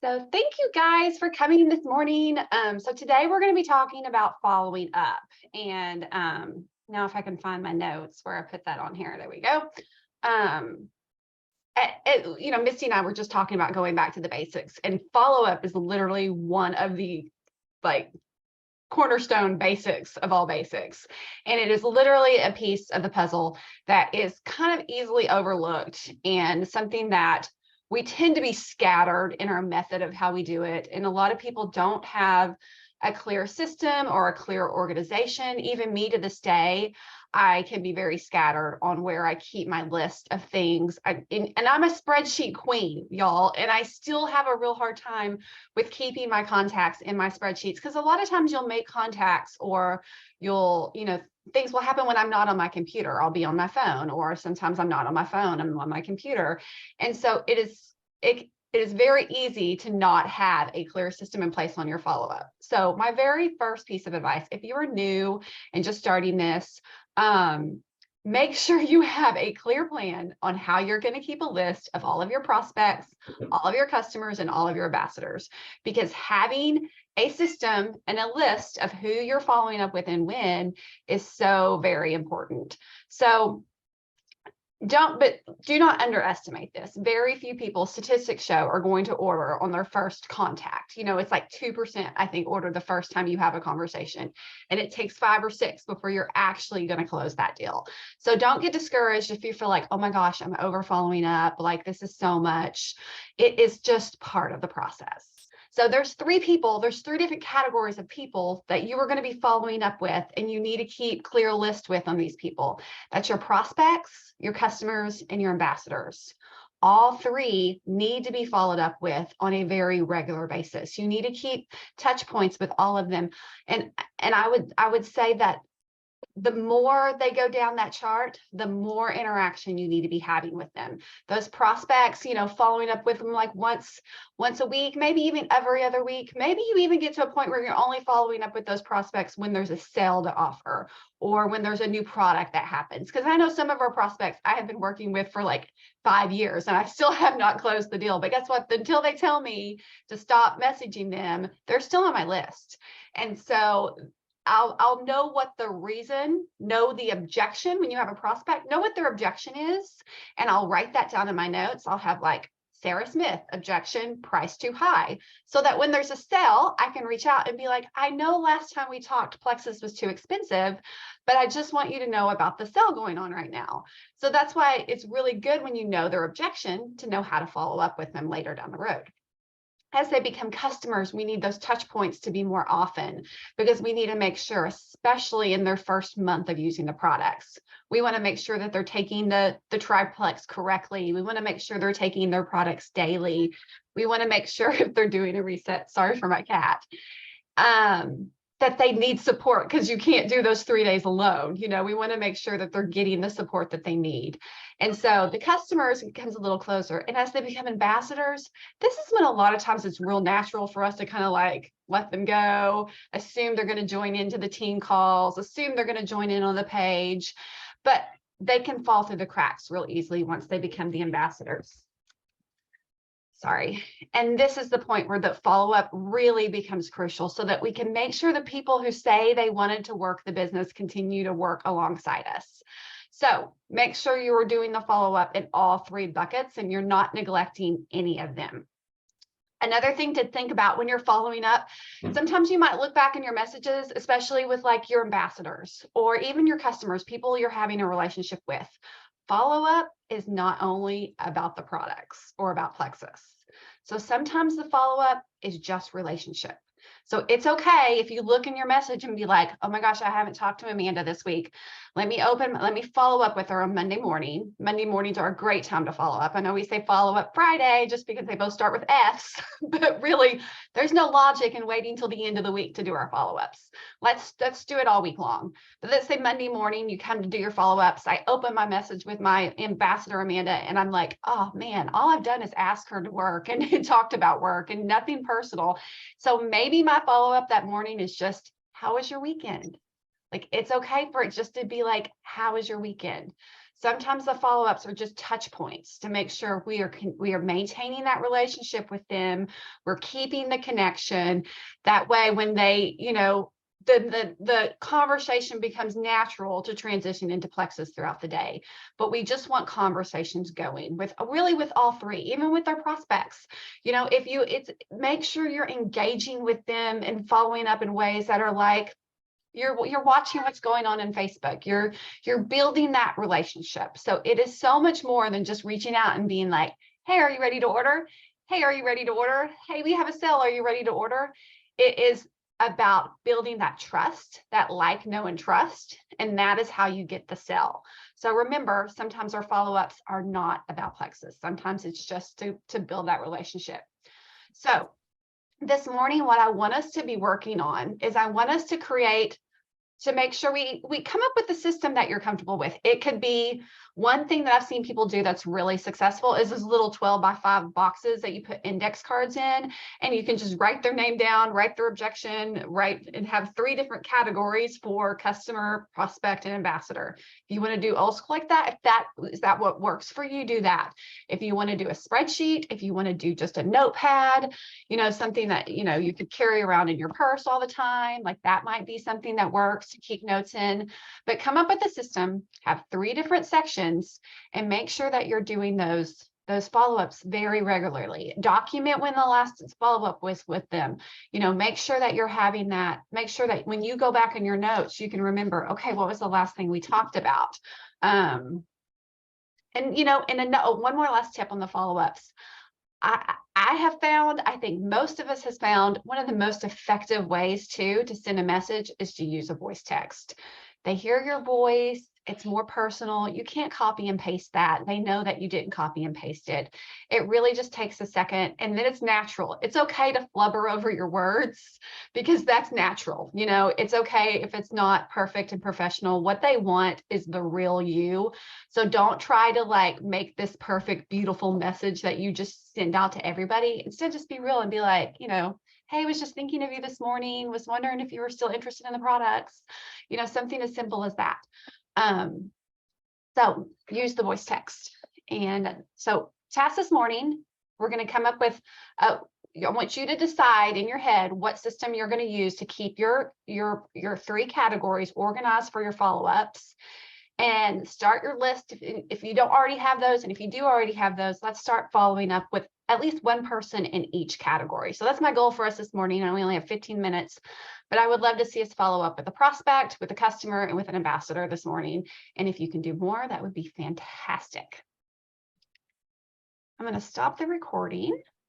So thank you guys for coming this morning. So today we're going to be talking about following up. And now if I can find my notes where I put that on here, there we go. Misty and I were just talking about going back to the basics, and follow up is literally one of the cornerstone basics of all basics. And it is literally a piece of the puzzle that is kind of easily overlooked and something that we tend to be scattered in our method of how we do it. And a lot of people don't have a clear system or a clear organization. Even me to this day, I can be very scattered on where I keep my list of things. And I'm a spreadsheet queen, y'all, and I still have a real hard time with keeping my contacts in my spreadsheets, because a lot of times you'll make contacts or things will happen when I'm not on my computer. I'll be on my phone, or sometimes I'm not on my phone, I'm on my computer. And so it is very easy to not have a clear system in place on your follow-up. So my very first piece of advice, if you are new and just starting this, make sure you have a clear plan on how you're going to keep a list of all of your prospects, all of your customers, and all of your ambassadors, because having a system and a list of who you're following up with and when is so very important. So do not underestimate this. Very few people, statistics show, are going to order on their first contact. It's like 2%, I think, order the first time you have a conversation, and it takes 5 or 6 before you're actually going to close that deal. So don't get discouraged if you feel like, oh my gosh, I'm over following up, like this is so much. It is just part of the process. So there's 3 different categories of people that you are going to be following up with, and you need to keep clear list with on these people. That's your prospects, your customers, and your ambassadors. All 3 need to be followed up with on a very regular basis. You need to keep touch points with all of them. And I would say that the more they go down that chart, the more interaction you need to be having with them. Those prospects, following up with them like once a week, maybe even every other week. Maybe you even get to a point where you're only following up with those prospects when there's a sale to offer, or when there's a new product that happens. Because I know some of our prospects I have been working with for like 5 years, and I still have not closed the deal. But guess what? Until they tell me to stop messaging them, they're still on my list. And so I'll know what the reason, know the objection. When you have a prospect, know what their objection is, and I'll write that down in my notes. I'll have like Sarah Smith, objection, price too high, so that when there's a sale, I can reach out and be like, I know last time we talked, Plexus was too expensive, but I just want you to know about the sale going on right now. So that's why it's really good when you know their objection to know how to follow up with them later down the road. As they become customers, we need those touch points to be more often, because we need to make sure, especially in their first month of using the products, we want to make sure that they're taking the triplex correctly. We want to make sure they're taking their products daily. We want to make sure if they're doing a reset, sorry for my cat, that they need support, because you can't do those 3 days alone. We want to make sure that they're getting the support that they need. And so the customers becomes a little closer. And as they become ambassadors, this is when a lot of times it's real natural for us to kind of like let them go, assume they're going to join into the team calls, assume they're going to join in on the page, but they can fall through the cracks real easily once they become the ambassadors. Sorry. And this is the point where the follow-up really becomes crucial, so that we can make sure the people who say they wanted to work the business continue to work alongside us. So make sure you are doing the follow-up in all 3 buckets, and you're not neglecting any of them. Another thing to think about when you're following up, sometimes you might look back in your messages, especially with like your ambassadors or even your customers, people you're having a relationship with. Follow-up is not only about the products or about Plexus. So sometimes the follow-up is just relationship. So it's okay if you look in your message and be like, oh my gosh, I haven't talked to Amanda this week. Let me follow up with her on Monday morning. Monday mornings are a great time to follow up. I know we say follow up Friday just because they both start with F's, but really there's no logic in waiting till the end of the week to do our follow-ups. Let's do it all week long. But let's say Monday morning, you come to do your follow-ups. I open my message with my ambassador, Amanda, and I'm like, oh man, all I've done is ask her to work and talked about work and nothing personal. So maybe my follow-up that morning is just, how was your weekend? Like, it's okay for it just to be like, how was your weekend? Sometimes the follow-ups are just touch points to make sure we are maintaining that relationship with them. We're keeping the connection. That way, when they, the conversation becomes natural to transition into Plexus throughout the day. But we just want conversations going with all three, even with our prospects. It's make sure you're engaging with them and following up in ways that are like, you're watching what's going on in Facebook. You're building that relationship. So it is so much more than just reaching out and being like, hey, are you ready to order? Hey, are you ready to order? Hey, we have a sale. Are you ready to order? It is about building that trust, that like, know, and trust. And that is how you get the sale. So remember, sometimes our follow-ups are not about Plexus. Sometimes it's just to build that relationship. So this morning, what I want us to be working on is I want us to make sure we come up with a system that you're comfortable with. It could be one thing that I've seen people do that's really successful is those little 12 by 5 boxes that you put index cards in, and you can just write their name down, write their objection, and have 3 different categories for customer, prospect, and ambassador. If you want to do old school like that, is that what works for you, do that. If you want to do a spreadsheet, if you want to do just a notepad, something that, you could carry around in your purse all the time, like that might be something that works to keep notes in. But come up with a system, have 3 different sections, and make sure that you're doing those follow-ups very regularly. Document when the last follow-up was with them. Make sure that you're having that. Make sure that when you go back in your notes, you can remember, okay, what was the last thing we talked about? And one more last tip on the follow-ups. I have found, I think most of us has found, one of the most effective ways to send a message is to use a voice text. They hear your voice. It's more personal. You can't copy and paste that. They know that you didn't copy and paste it. It really just takes a second, and then it's natural. It's okay to flubber over your words because that's natural. It's okay if it's not perfect and professional. What they want is the real you. So don't try to make this perfect, beautiful message that you just send out to everybody. Instead, just be real and be like, hey, I was just thinking of you this morning, was wondering if you were still interested in the products, something as simple as that. So use the voice text. And so task this morning, we're going to come up with, I want you to decide in your head what system you're going to use to keep your 3 categories organized for your follow-ups. And start your list if you don't already have those. And if you do already have those, let's start following up with at least one person in each category. So that's my goal for us this morning. And we only have 15 minutes, but I would love to see us follow up with a prospect, with a customer, and with an ambassador this morning. And if you can do more, that would be fantastic. I'm going to stop the recording.